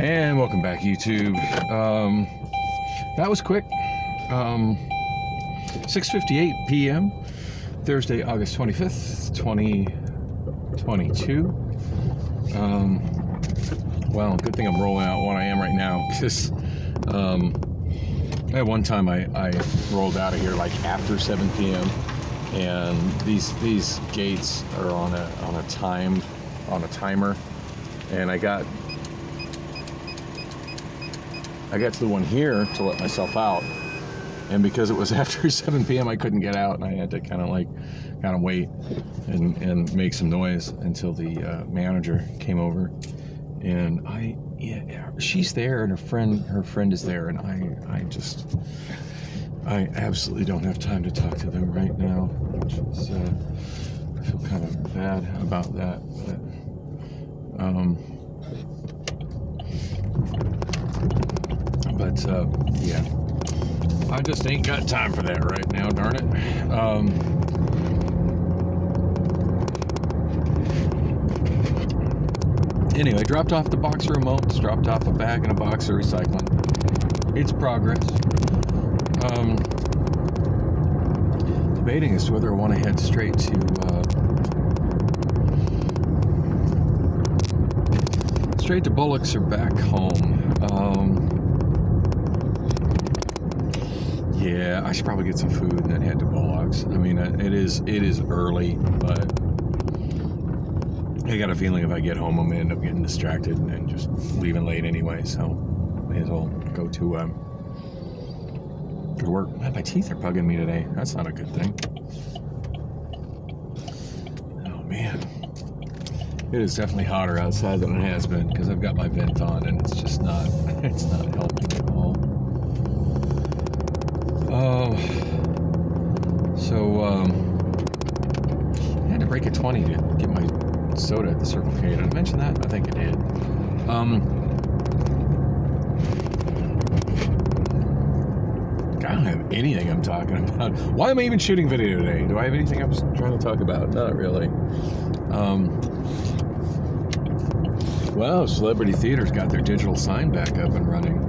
And welcome back, YouTube. That was quick. 6:58 p.m. Thursday, August 25th, 2022. Well, good thing I'm rolling out what I am right now, because at one time I rolled out of here like after 7 p.m. and these gates are on a timer, and I got to the one here to let myself out, and because it was after 7 p.m. I couldn't get out, and I had to kind of wait and make some noise until the manager came over, and she's there, and her friend is there, and I absolutely don't have time to talk to them right now, which is I feel kind of bad about that, but yeah, I just ain't got time for that right now, darn it. Anyway, dropped off the box of remotes, dropped off a bag and a box of recycling. It's progress. Debating as to whether I want to head straight to Bullocks or back home. Yeah, I should probably get some food and then head to Bullocks. I mean, it is early, but I got a feeling if I get home, I'm gonna end up getting distracted and just leaving late anyway. So may as well go to work. Man, my teeth are bugging me today. That's not a good thing. Oh man, it is definitely hotter outside than it has been because I've got my vent on, and it's just not helping at all. I had to break a 20 to get my soda at the Circle K. Did I mention that? I think I did. I don't have anything I'm talking about. Why am I even shooting video today? Do I have anything I'm trying to talk about? Not really. Well, Celebrity Theater's got their digital sign back up and running.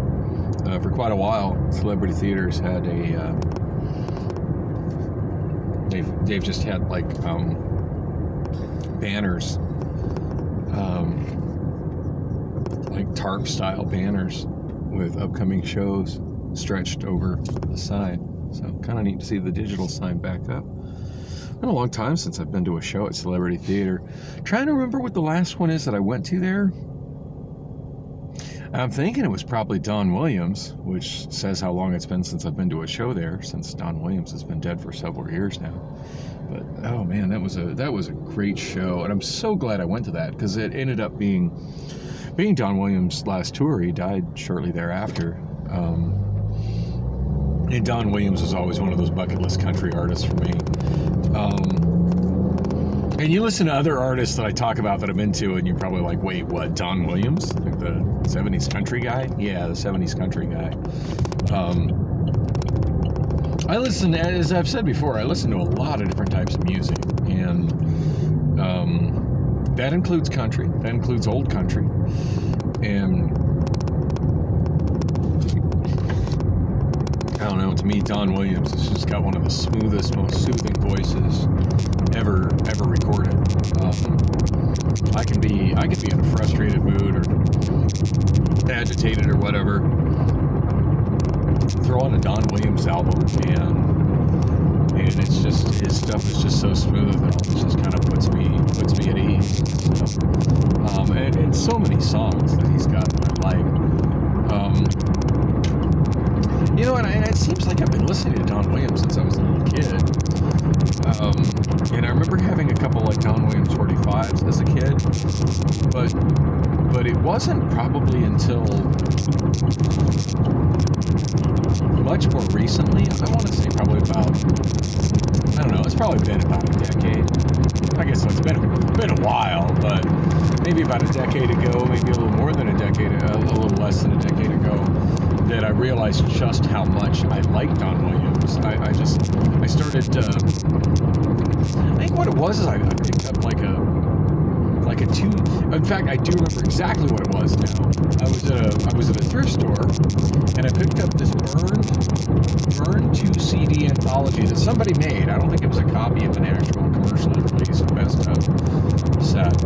For quite a while, Celebrity Theater's had they've just had like banners, like tarp style banners with upcoming shows stretched over the side. So kind of neat to see the digital sign back up. Been a long time since I've been to a show at Celebrity Theater. Trying to remember what the last one is that I went to there. I'm thinking it was probably Don Williams, which says how long it's been since I've been to a show there, since Don Williams has been dead for several years now. But oh man, that was a great show, and I'm so glad I went to that because it ended up being Don Williams' last tour. He died shortly thereafter. And Don Williams was always one of those bucket list country artists for me. And you listen to other artists that I talk about that I'm into, and you're probably like, wait, what, Don Williams? Like the 70s country guy? Yeah, the 70s country guy. I listen, as I've said before, I listen to a lot of different types of music. And that includes country. That includes old country. And I don't know, to me, Don Williams has just got one of the smoothest, most soothing voices ever recorded. I can be in a frustrated mood or agitated or whatever. Throw on a Don Williams album, and it's just, his stuff is just so smooth, and it just kind of puts me at ease. So, and so many songs that he's got that I like. You know, and it seems like I've been listening to Don Williams since I was a little kid. And I remember having a couple like Don Williams 45s as a kid, but it wasn't probably until much more recently. I want to say probably about, I don't know, it's probably been about a decade. I guess it's been a while, but maybe about a decade ago, maybe a little more than a decade, a little less than a decade ago, that I realized just how much I liked Don Williams. I started, I think what it was is I picked up like a like a two. In fact, I do remember exactly what it was now. I was at a thrift store, and I picked up this Burn 2 CD anthology that somebody made. I don't think it was a copy of an actual commercially released best of set,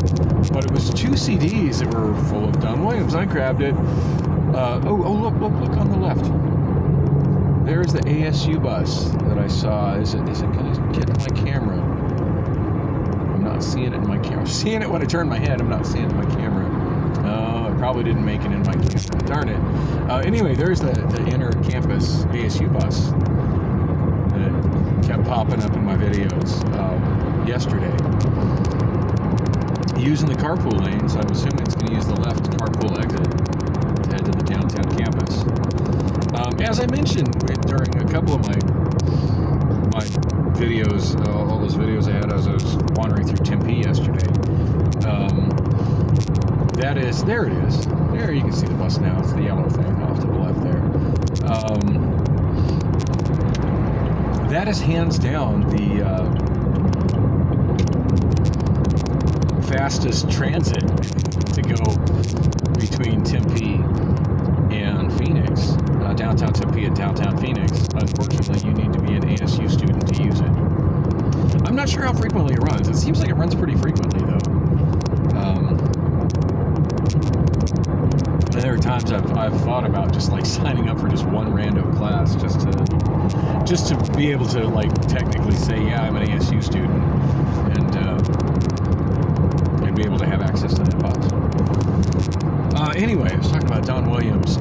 but it was 2 CDs that were full of Don Williams. I grabbed it. Look on the left. There's the ASU bus that I saw. Is it going to get in my camera? I'm not seeing it in my camera. I'm seeing it when I turn my head. I'm not seeing it in my camera. I probably didn't make it in my camera. Darn it. Anyway, there's the inner campus ASU bus that kept popping up in my videos yesterday. Using the carpool lanes, I'm assuming it's going to use the left carpool exit to head to the downtown campus. As I mentioned during a couple of my videos, all those videos I had as I was wandering through Tempe yesterday, there it is. There you can see the bus now. It's the yellow thing off to the left there. That is hands down the fastest transit to go between Tempe and Phoenix, downtown Tempe and downtown Phoenix. Unfortunately, you need to be an ASU student to use it. I'm not sure how frequently it runs. It seems like it runs pretty frequently, though. And there are times I've thought about just like signing up for just one random class just to be able to like technically say, yeah, I'm an ASU student, and be able to have access to that bus. Anyway, I was talking about Don Williams.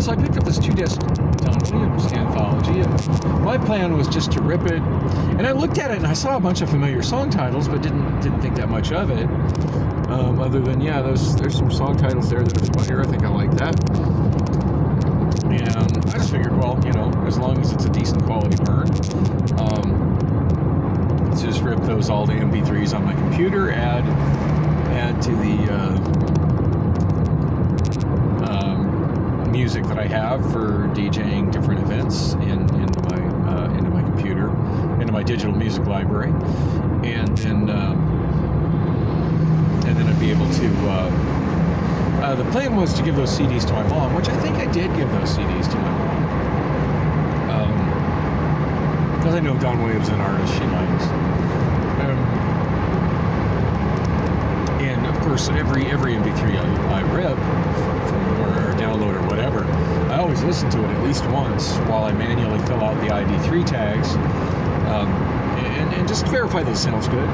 So I picked up this 2-disc Don Williams anthology, and my plan was just to rip it. And I looked at it and I saw a bunch of familiar song titles, but didn't think that much of it. Other than, there's some song titles there that are familiar. I think I like that. And I just figured, well, as long as it's a decent quality burn, let's just rip those all to MP3s on my computer, add to the music that I have for DJing different events into my computer, into my digital music library, and then I'd be able to. The plan was to give those CDs to my mom, which I think I did give those CDs to my mom, because I know Don Williams is an artist she likes. And of course, every MP3 I rip or download or whatever, I always listen to it at least once while I manually fill out the ID3 tags, and just verify that it sounds good,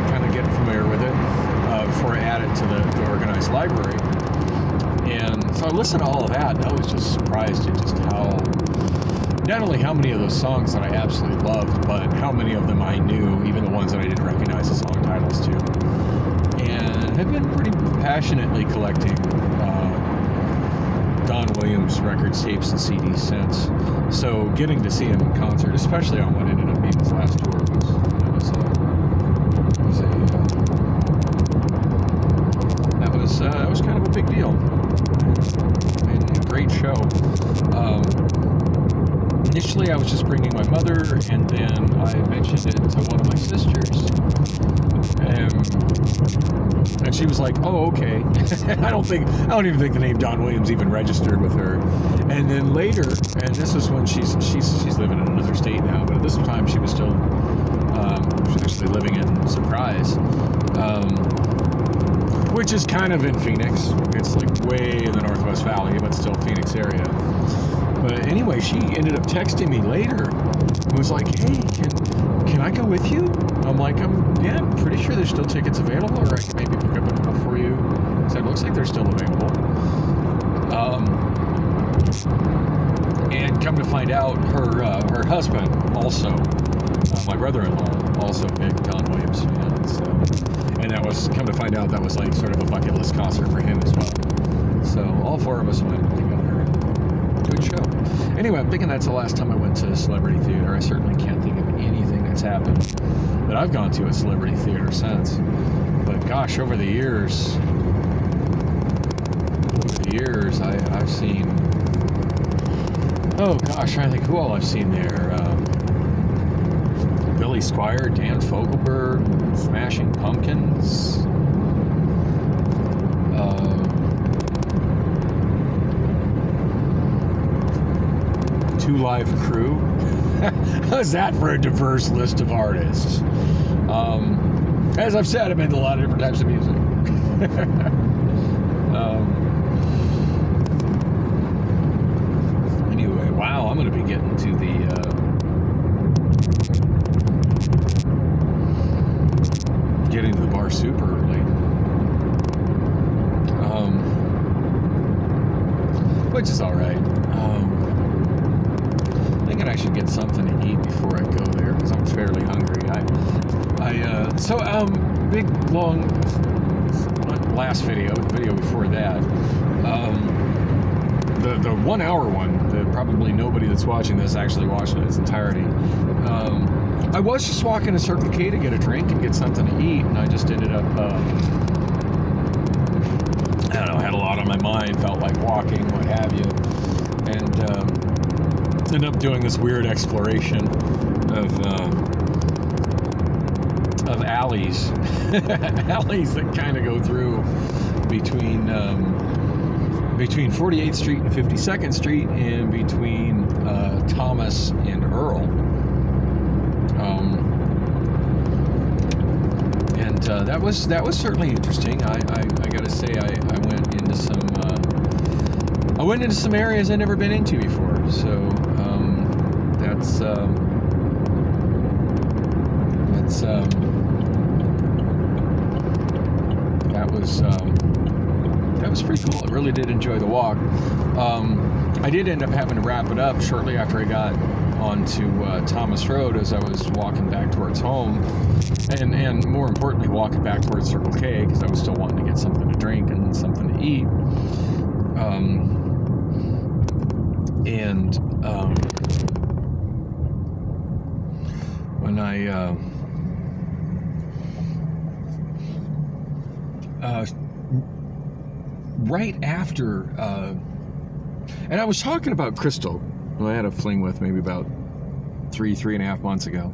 kind of get familiar with it before I add it to the organized library. And so I listened to all of that, and I was just surprised at just not only how many of those songs that I absolutely loved, but how many of them I knew, even the ones that I didn't recognize the song titles to. And I've been pretty passionately collecting Don Williams records, tapes, and CDs since. So getting to see him in concert, especially on what ended up being his last tour, that was kind of a big deal. And a great show. Initially, I was just bringing my mother, and then I mentioned it to one of my sisters. And she was like, "Oh, okay." I don't even think the name Don Williams even registered with her. And then later, and this is when she's living in another state now, but at this time she was still she's actually living in Surprise, which is kind of in Phoenix. It's like way in the Northwest Valley, but still Phoenix area. But anyway, she ended up texting me later and was like, "Hey, can I go with you?" I'm like, I'm pretty sure there's still tickets available, or I can maybe pick up a couple for you. So it looks like they're still available. And come to find out, her husband also, my brother-in-law, also a big Don Williams fan. So, and that was, come to find out, that was like sort of a bucket list concert for him as well. So all four of us went together. Good show. Anyway, I'm thinking that's the last time I went to Celebrity Theater. I certainly can't think of anything that's happened that I've gone to at Celebrity Theater since. But gosh, over the years, I've seen, oh gosh, I think who all I've seen there. Billy Squier, Dan Fogelberg, Smashing Pumpkins. Two Live Crew. How's that for a diverse list of artists? As I've said, I've been to a lot of different types of music. Anyway, wow, I'm going to be getting to the bar super early. Which is all right. Thinking I should get something to eat before I go there because I'm fairly hungry. Big long last video, the video before that, the 1 hour one that probably nobody that's watching this actually watched in its entirety. I was just walking to Circle K to get a drink and get something to eat, and I just ended up, I don't know, had a lot on my mind, felt like walking, what have you, and ended up doing this weird exploration of alleys, alleys that kind of go through between 48th Street and 52nd Street, and between Thomas and Earl. That was certainly interesting. I gotta say I went into some areas I'd never been into before. So that was pretty cool. I really did enjoy the walk. I did end up having to wrap it up shortly after I got onto Thomas Road as I was walking back towards home, and more importantly, walking back towards Circle K because I was still wanting to get something to drink and something to eat. When I right after, and I was talking about Crystal, who I had a fling with maybe about 3.5 months ago,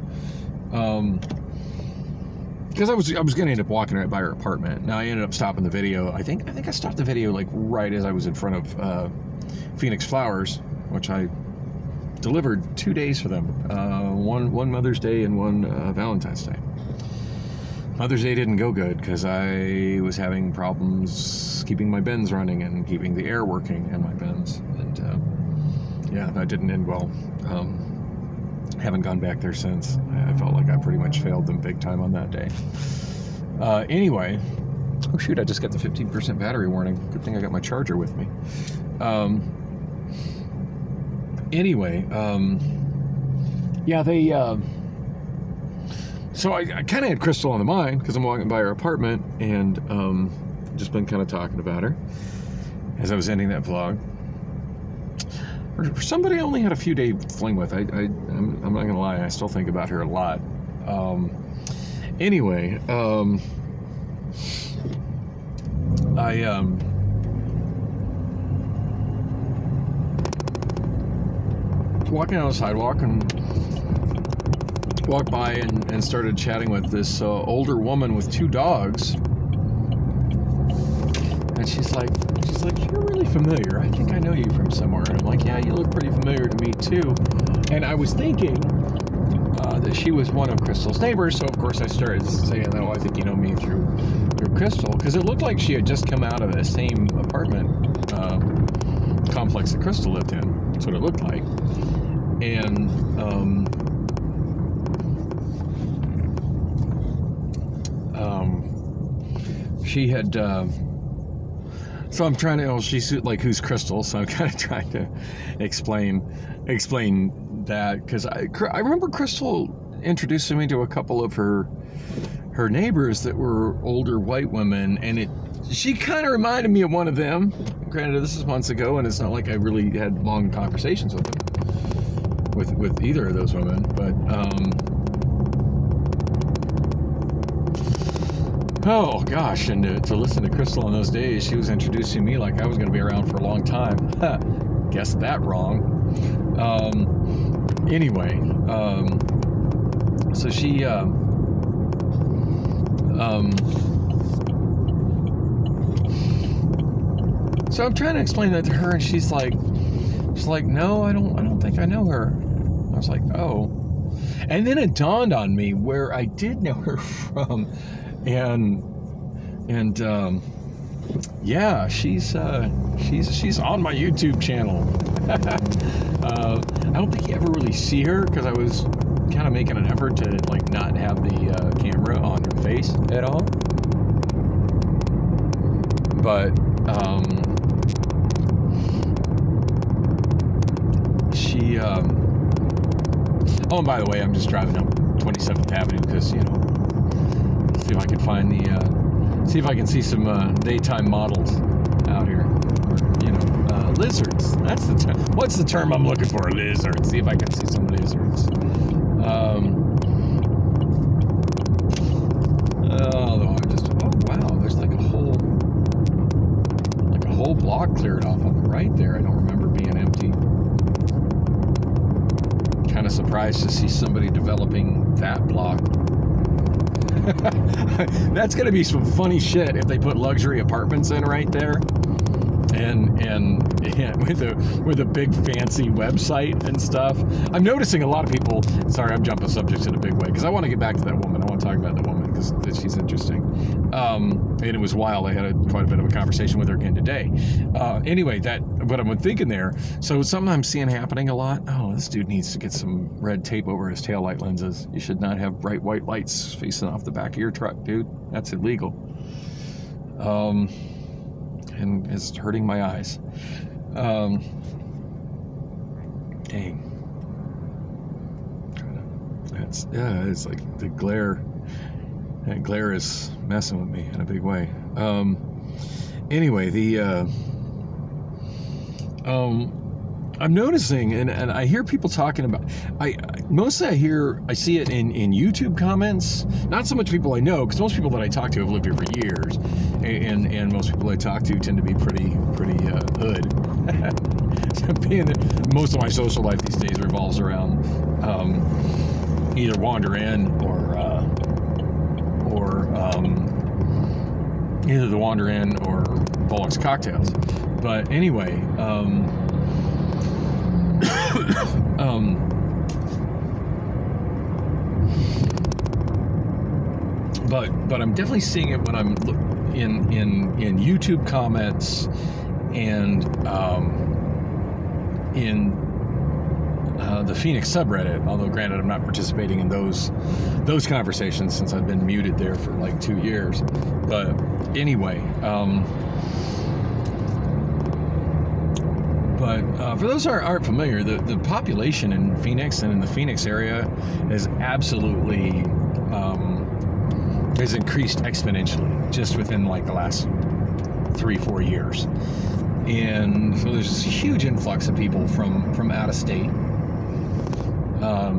because I was going to end up walking right by her apartment. Now I ended up stopping the video. I think I stopped the video like right as I was in front of Phoenix Flowers, which I delivered 2 days for them, one Mother's Day and one Valentine's Day. Mother's Day didn't go good because I was having problems keeping my bins running and keeping the air working in my bins, and yeah, that didn't end well. Haven't gone back there since. I felt like I pretty much failed them big time on that day. Anyway, oh shoot, I just got the 15% battery warning. Good thing I got my charger with me. Anyway, yeah, they so I kind of had Crystal on the mind because I'm walking by her apartment, and just been kind of talking about her as I was ending that vlog. For somebody I only had a few day fling with, I'm not gonna lie, I still think about her a lot. Anyway, walking down the sidewalk and walked by and started chatting with this older woman with 2 dogs, and she's like, you're really familiar. I think I know you from somewhere. And I'm like, yeah, you look pretty familiar to me too. And I was thinking that she was one of Crystal's neighbors, so of course I started saying, oh, I think you know me through Crystal, because it looked like she had just come out of the same apartment complex that Crystal lived in. That's what it looked like. And she had so I'm trying to, she's like, who's Crystal? So I'm kind of trying to explain that, because I remember Crystal introducing me to a couple of her neighbors that were older white women, and she kind of reminded me of one of them. Granted, this is months ago, and it's not like I really had long conversations with them, with either of those women, but oh gosh, and to listen to Crystal in those days, she was introducing me like I was going to be around for a long time. Guessed that wrong. Anyway, So she, so I'm trying to explain that to her, and she's like, no, I don't think I know her. I was like, oh. And then it dawned on me where I did know her from, and yeah, she's on my YouTube channel. I don't think you ever really see her because I was kind of making an effort to like not have the camera on her face at all. But she oh, and by the way, I'm just driving up 27th Avenue because, you know, see if I can find see if I can see some daytime models out here, or, you know, lizards. That's the term. What's the term I'm looking for? Lizards. See if I can see some lizards. Although I'm just, oh wow, there's like a whole block cleared off on the right there. I don't remember being empty. Kind of surprised to see somebody developing that block. That's gonna be some funny shit if they put luxury apartments in right there, and with a big fancy website and stuff. I'm noticing a lot of people. Sorry, I'm jumping subjects in a big way because I want to get back to that woman. I want to talk about that woman because she's interesting. And it was wild. I had quite a bit of a conversation with her again today. Anyway, what I'm thinking there. So something I'm seeing happening a lot. Oh, this dude needs to get some red tape over his taillight lenses. You should not have bright white lights facing off the back of your truck, dude. That's illegal. And it's hurting my eyes. Dang. It's like the glare. That glare is messing with me in a big way. Anyway, I'm noticing, and I hear people talking about. I see it in YouTube comments. Not so much people I know, because most people that I talk to have lived here for years, and most people I talk to tend to be pretty hood. Most of my social life these days revolves around either Wander Inn or either the Wander Inn or Bullock's Cocktails. But anyway. But I'm definitely seeing it when I'm in YouTube comments and in the Phoenix subreddit. Although granted, I'm not participating in those conversations since I've been muted there for like 2 years. But anyway. But for those who aren't familiar, the population in Phoenix and in the Phoenix area is absolutely has increased exponentially just within like the last 3-4 years. And so there's this huge influx of people from out of state.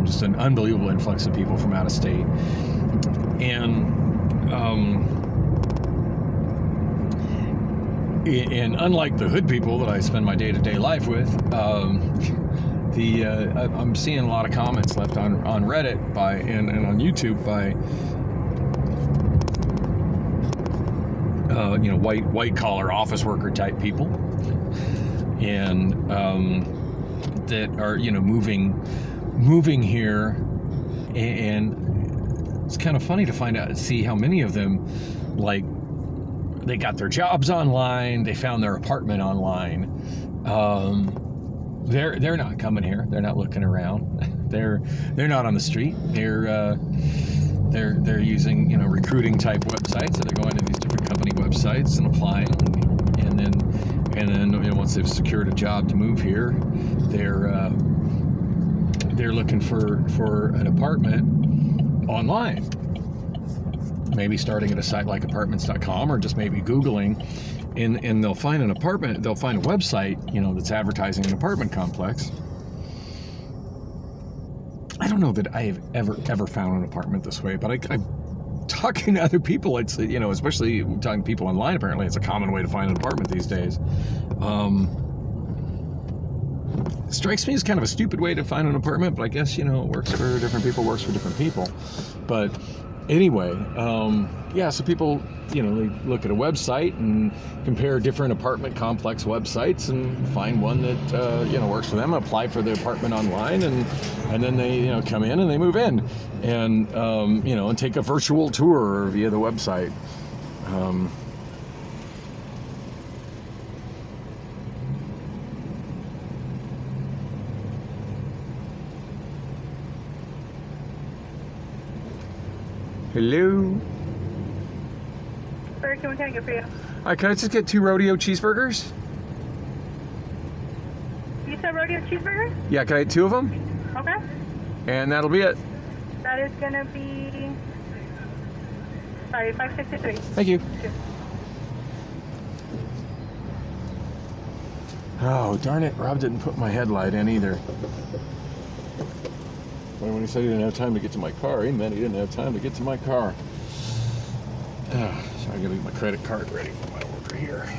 Just an unbelievable influx of people from out of state. And unlike the hood people that I spend my day-to-day life with, I'm seeing a lot of comments left on Reddit and on YouTube by white collar office worker type people, and that are moving here, and it's kind of funny to see how many of them, like, they got their jobs online, they found their apartment online. They're not coming here. They're not looking around. They're not on the street. They're using recruiting type websites. So they're going to these different company websites and applying, and then once they've secured a job to move here, they're looking for an apartment online. Maybe starting at a site like apartments.com, or just maybe Googling, and they'll find an apartment. They'll find a website, that's advertising an apartment complex. I don't know that I have ever found an apartment this way, but I'm talking to other people. It's especially talking to people online. Apparently, it's a common way to find an apartment these days. strikes me as kind of a stupid way to find an apartment, but I guess, it works for different people, But anyway, yeah, so people, they look at a website and compare different apartment complex websites and find one that, works for them, apply for the apartment online, and then they, come in and they move in and, and take a virtual tour via the website. Hello. Sir, can we get for you? Hi, can I just get 2 rodeo cheeseburgers? You said rodeo cheeseburger? Yeah, can I get 2 of them? Okay. And that'll be it. That is gonna be, sorry, 563. Thank you. Oh, darn it. Rob didn't put my headlight in either. When he said he didn't have time to get to my car, he meant he didn't have time to get to my car. So I gotta get my credit card ready for my order here.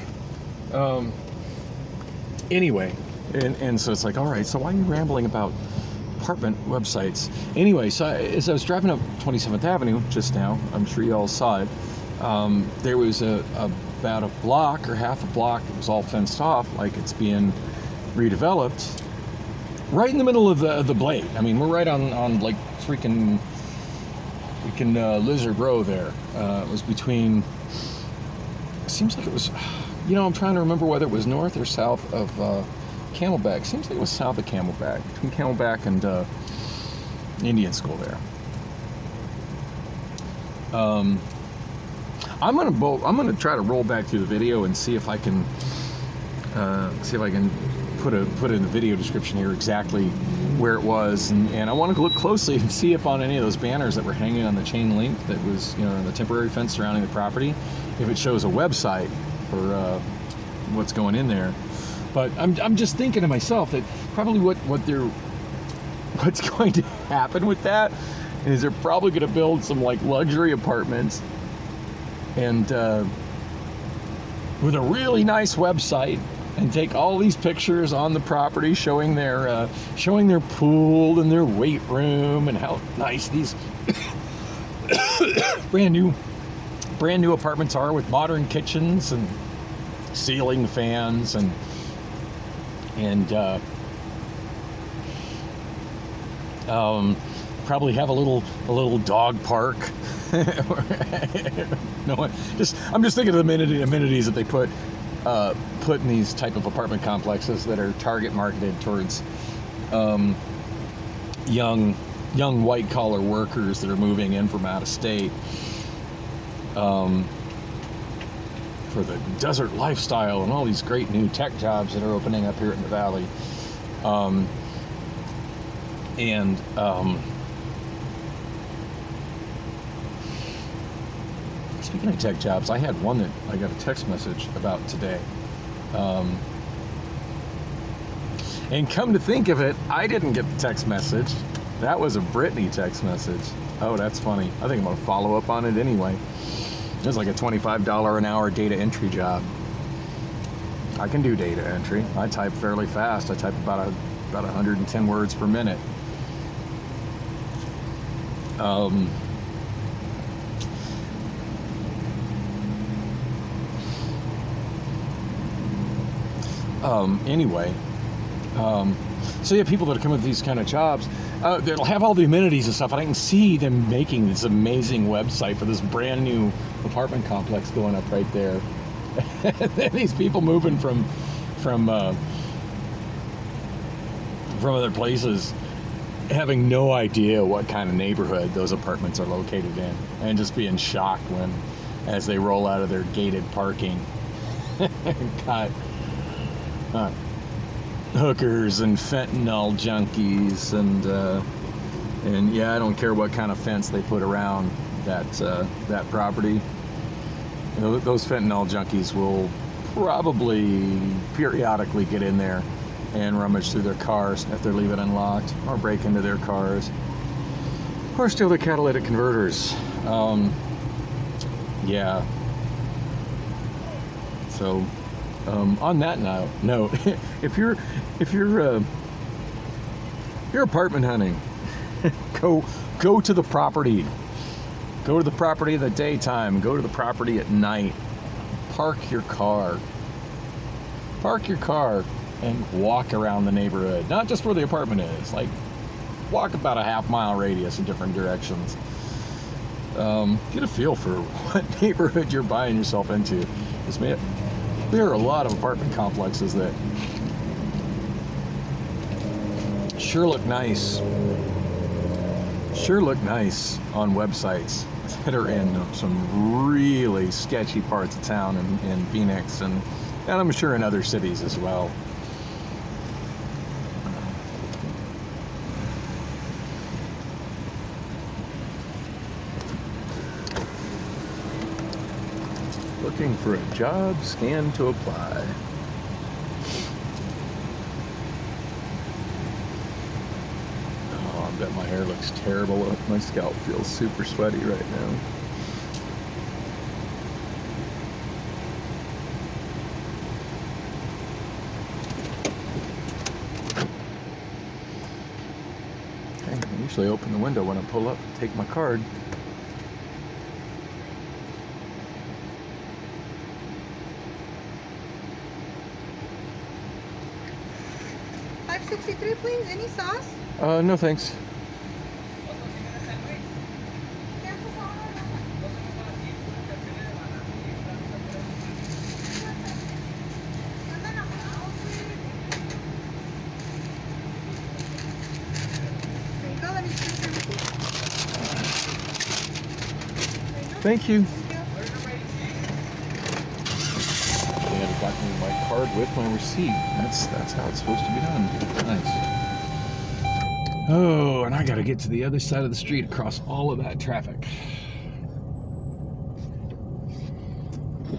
Anyway, and so it's like, all right, so why are you rambling about apartment websites? Anyway, so as I was driving up 27th Avenue just now, I'm sure you all saw it, there was about a block or half a block that was all fenced off, like it's being redeveloped. Right in the middle of the blade. I mean, we're right on like freaking Lizard Row there. It was between, it seems like it was, I'm trying to remember whether it was north or south of Camelback. Seems like it was south of Camelback, between Camelback and Indian School there. I'm gonna try to roll back through the video and see if I can put it in the video description here exactly where it was, and I want to look closely and see if on any of those banners that were hanging on the chain link that was, the temporary fence surrounding the property, if it shows a website for what's going in there. But I'm just thinking to myself that probably what's going to happen with that is they're probably going to build some like luxury apartments and with a really nice website, and take all these pictures on the property showing their pool and their weight room and how nice these brand new apartments are, with modern kitchens and ceiling fans and probably have a little dog park. I'm just thinking of the amenities that they put in these type of apartment complexes that are target marketed towards young white collar workers that are moving in from out of state for the desert lifestyle and all these great new tech jobs that are opening up here in the valley. Speaking of tech jobs, I had one that I got a text message about today. And come to think of it, I didn't get the text message. That was a Brittany text message. Oh, that's funny. I think I'm going to follow up on it anyway. It was like a $25 an hour data entry job. I can do data entry. I type fairly fast. I type about 110 words per minute. Anyway, so yeah, people that are coming with these kind of jobs, they'll have all the amenities and stuff, and I can see them making this amazing website for this brand new apartment complex going up right there. And then these people moving from other places, having no idea what kind of neighborhood those apartments are located in, and just being shocked as they roll out of their gated parking. Got hookers and fentanyl junkies and yeah, I don't care what kind of fence they put around that property. Those fentanyl junkies will probably periodically get in there and rummage through their cars if they leave it unlocked, or break into their cars, or steal their catalytic converters. Yeah. So On that note, if you're apartment hunting, go to the property. Go to the property in the daytime. Go to the property at night. Park your car. Park your car and walk around the neighborhood. Not just where the apartment is. Like, walk about a half-mile radius in different directions. Get a feel for what neighborhood you're buying yourself into. There are a lot of apartment complexes that sure look nice on websites that are in some really sketchy parts of town in Phoenix and I'm sure in other cities as well. Looking for a job, scan to apply. Oh, I bet my hair looks terrible. My scalp feels super sweaty right now. Okay, I usually open the window when I pull up and take my card. $5.63, please. Any sauce? No thanks. Thank you. And got me my card with my receipt. That's how it's supposed to be done. Nice. Oh, and I gotta get to the other side of the street across all of that traffic.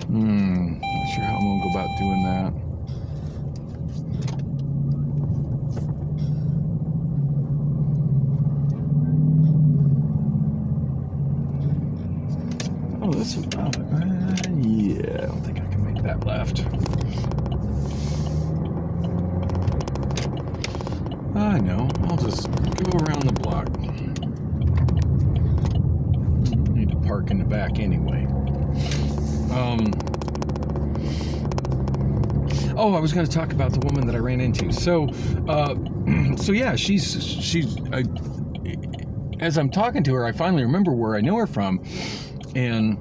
Not sure how I'm gonna go about doing that. Oh, that's yeah, I don't think I can make that left. I know, I'll just go around the block. Need to park in the back anyway. Oh, I was going to talk about the woman that I ran into. So yeah, she's as I'm talking to her, I finally remember where I know her from. And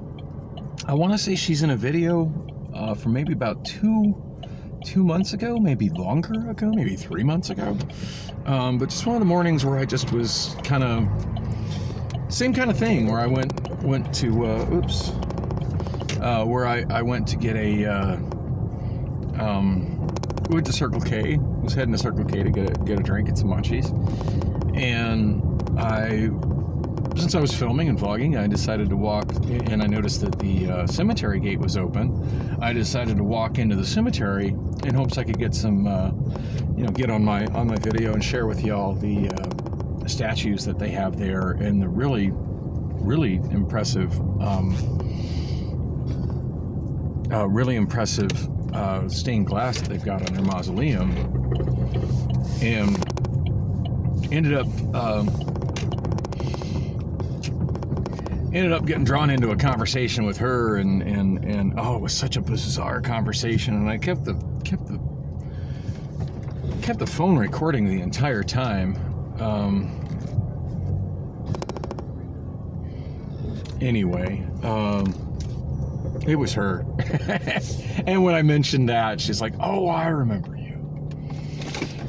I want to say she's in a video from maybe about two months ago, maybe longer ago, maybe 3 months ago. But just one of the mornings where I just was kind of same kind of thing where I went to where I went to get a went to Circle K. Was heading to Circle K to get a drink and some munchies, and since I was filming and vlogging, I decided to walk, and I noticed that the cemetery gate was open. I decided to walk into the cemetery in hopes I could get some, get on my video and share with y'all the statues that they have there and the really, really impressive, stained glass that they've got on their mausoleum, and ended up getting drawn into a conversation with her, and oh, it was such a bizarre conversation, and I kept the phone recording the entire time. Anyway, it was her. And when I mentioned that, she's like, "Oh, I remember you."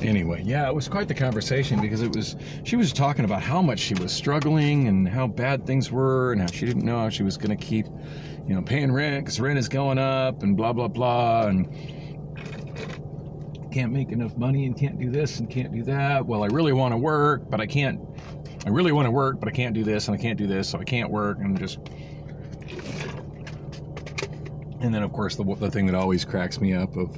Anyway, yeah, it was quite the conversation because she was talking about how much she was struggling and how bad things were and how she didn't know how she was going to keep, paying rent because rent is going up and blah, blah, blah, and can't make enough money and can't do this and can't do that. Well, I really want to work, but I can't. I really want to work, but I can't do this and I can't do this, so I can't work and just... And then, of course, the thing that always cracks me up of...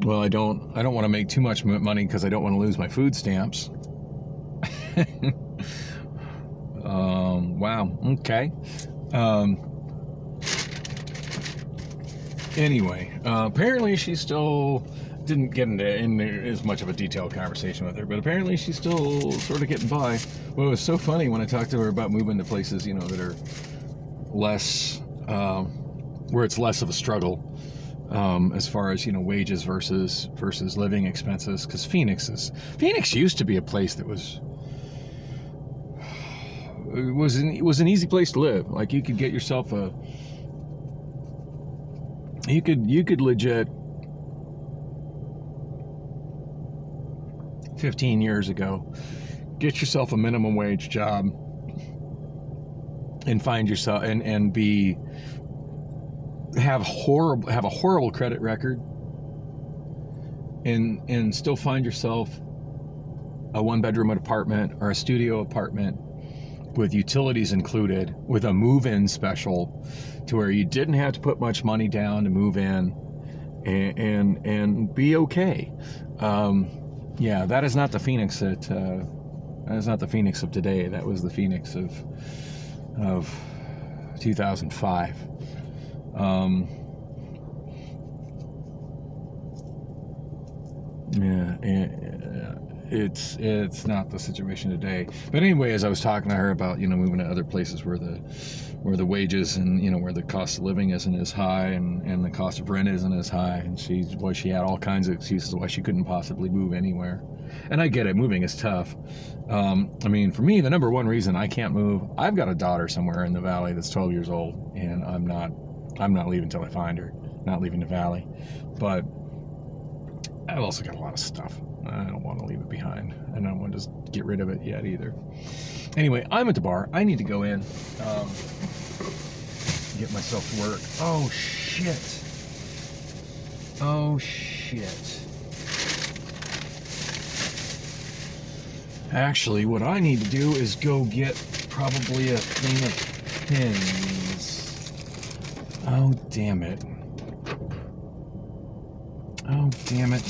well, I don't want to make too much money because I don't want to lose my food stamps. Wow. Okay. Anyway, apparently she still didn't get into as much of a detailed conversation with her, but apparently she's still sort of getting by. Well, it was so funny when I talked to her about moving to places, you know, that are less, where it's less of a struggle, as far as, you know, wages versus living expenses. Because Phoenix used to be a place that was an easy place to live. Like, you could get yourself you could legit 15 years ago get yourself a minimum wage job and find yourself and have a horrible credit record and still find yourself a 1-bedroom apartment or a studio apartment with utilities included, with a move-in special, to where you didn't have to put much money down to move in, and be okay. Yeah, that is not the Phoenix that is not the Phoenix of today. That was the Phoenix of 2005. It's not the situation today. But anyway, as I was talking to her about, you know, moving to other places where the wages and, you know, where the cost of living isn't as high and the cost of rent isn't as high, and she had all kinds of excuses why she couldn't possibly move anywhere. And I get it, moving is tough. I mean, for me, the number one reason I can't move, I've got a daughter somewhere in the valley that's 12 years old, and I'm not leaving till I find her. Not leaving the valley. But I've also got a lot of stuff. I don't want to leave it behind. I don't want to just get rid of it yet either. Anyway, I'm at the bar. I need to go in, get myself to work. Oh, shit. Actually, what I need to do is go get probably a thing of pins. Oh, damn it. Oh, damn it.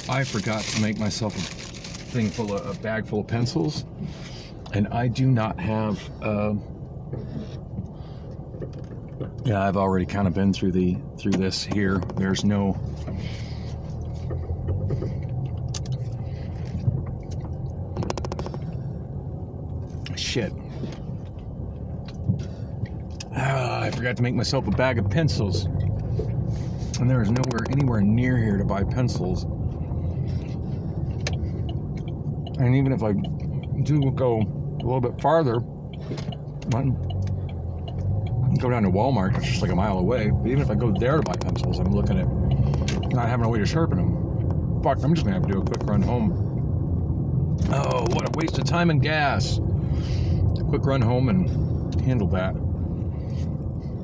I forgot to make myself a bag full of pencils, and I do not have, yeah, I've already kind of been through this here. There's no, shit. I forgot to make myself a bag of pencils. And there is anywhere near here to buy pencils. And even if I do go a little bit farther, I can go down to Walmart, it's just like a mile away. But even if I go there to buy pencils, I'm looking at not having a way to sharpen them. Fuck, I'm just gonna have to do a quick run home. Oh, what a waste of time and gas. Quick run home and handle that.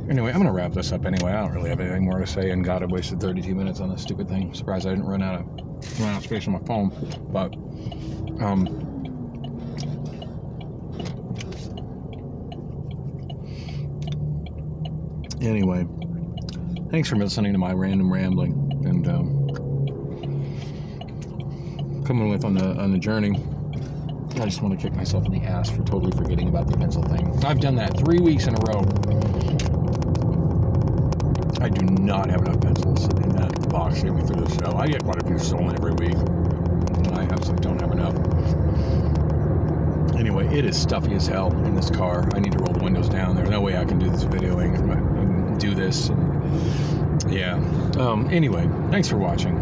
Anyway, I'm going to wrap this up anyway. I don't really have anything more to say, and God, I wasted 32 minutes on this stupid thing. Surprised I didn't run out of space on my phone. But, anyway, thanks for listening to my random rambling and coming with on the journey. I just want to kick myself in the ass for totally forgetting about the pencil thing. I've done that 3 weeks in a row. I do not have enough pencils in that box to get me through the show. I get quite a few stolen every week, and I absolutely don't have enough. Anyway, it is stuffy as hell in this car. I need to roll the windows down. There's no way I can do this videoing and do this. Yeah. Anyway, thanks for watching.